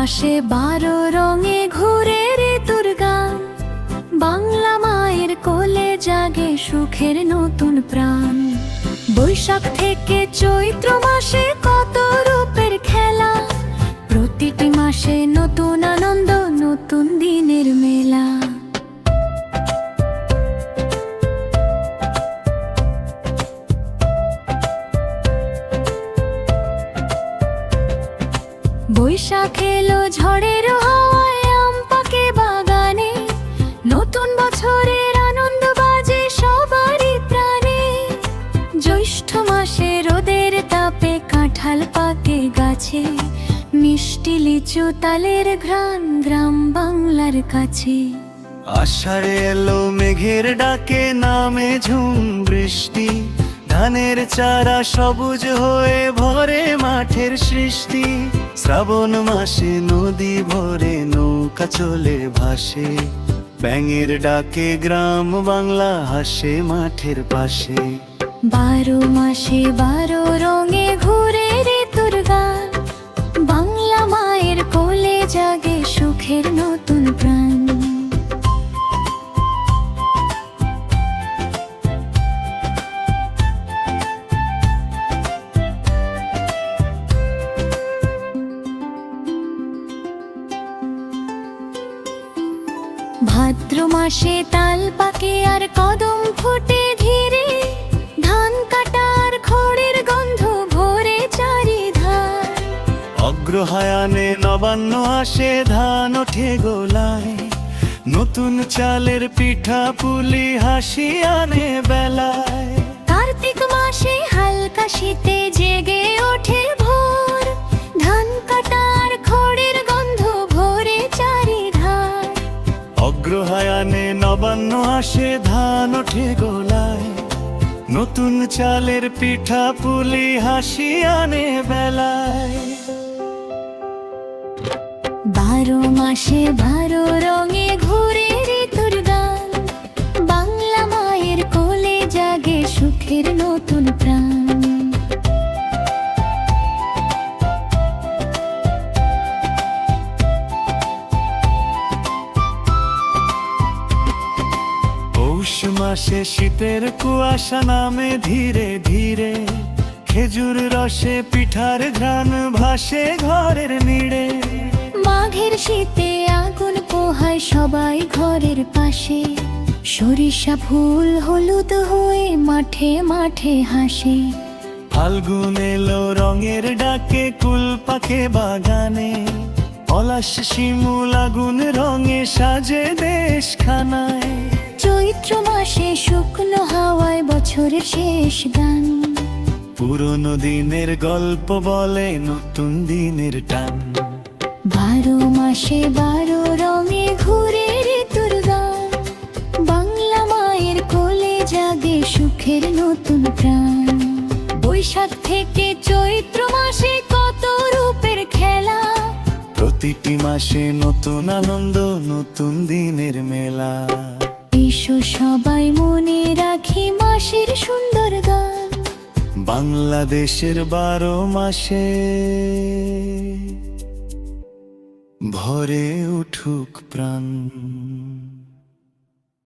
মাসে 12 রঙে ঘুরে ঋতুর গান, বাংলা মায়ের কোলে জাগে সুখের নতুন প্রাণ। বৈশাখ থেকে চৈত্র মাসে কত রূপের খেলা, প্রতিটি মাসে নতুন আনন্দ, নতুন দিনের মেলা। বৈশাখ এলো ঝড়ের হাওয়ায়, আম পাকে বাগানে, নতুন বছরের আনন্দ বাজে সবারই প্রাণে। জ্যৈষ্ঠ মাসে রোদের তাপে কাঁঠাল পাকে গাছে, মিষ্টি লিচু তালের ঘ্রাণ গ্রাম বাংলার কাছে। আষাঢ়ে এলো মেঘের ডাকে, নামে ঝুম বৃষ্টি, ধানের চারা সবুজ হয়ে ভরে মাঠের সৃষ্টি। শ্রাবণ মাসে নদী ভরে নৌকা চলে ভাসে, ব্যাঙের ডাকে গ্রাম বাংলা হাসে মাঠের পাশে। 12 মাসে 12 রঙে ঘুরে ঋতুর গান, বাংলা মায়ের কোলে জাগে সুখের নতুন প্রাণ। ভাদ্র মাসে তাল পাকে আর কদম ফুটে ধীরে, ধান কাটার খড়ের গন্ধ ভরে চারিধার। অগ্রহায়ণে নবান্ন আসে, ধান ওঠে গোলায়, নতুন চালের পিঠা পুলি হাসি আনে বেলায়। কার্তিক মাসে হালকা শীতে জেগে ওঠে ভোর, ধান কাটার খড়ের গন্ধ ভরে চারিধার। অগ্রহায়ণে নবান্ন আসে, ধান ওঠে গোলায়, নতুন চালের পিঠা পুলি হাসি আনে বেলায়। 12 মাসে 12 রঙে ঘুরে ঋতুর গান, বাংলা মায়ের কোলে জাগে সুখের নতুন প্রাণ। পৌষ মাসে শীতের কুয়াশা নামে ধীরে ধীরে, খেজুর রসে পিঠার ঘ্রাণ ভাসে ঘরের নিড়ে। মাঘের শীতে আগুন পোহায় সবাই ঘরের পাশে, সরিষা ফুল হলুদ হয়ে মাঠে মাঠে হাসে। ফাল্গুন এলো রঙের ডাকে, কুল পাকে বাগানে, পলাশ শিমুল আগুন রঙে সাজে দেশখানায়। চৈত্র মাসে শুকনো হাওয়ায় বছরের শেষ গান, পুরনো দিনের গল্প বলে নতুন দিনের টান। 12 মাসে 12 রঙে ঘুরে ঋতুর গান, বাংলা মায়ের কোলে জাগে সুখের নতুন প্রাণ। বৈশাখ থেকে চৈত্র মাসে কত রূপের খেলা, প্রতিটি মাসে নতুন আনন্দ, নতুন দিনের মেলা। এসো সবাই মনে রাখি মাসের সুন্দর গান, বাংলাদেশের 12 মাসে ভরে উঠুক প্রাণ।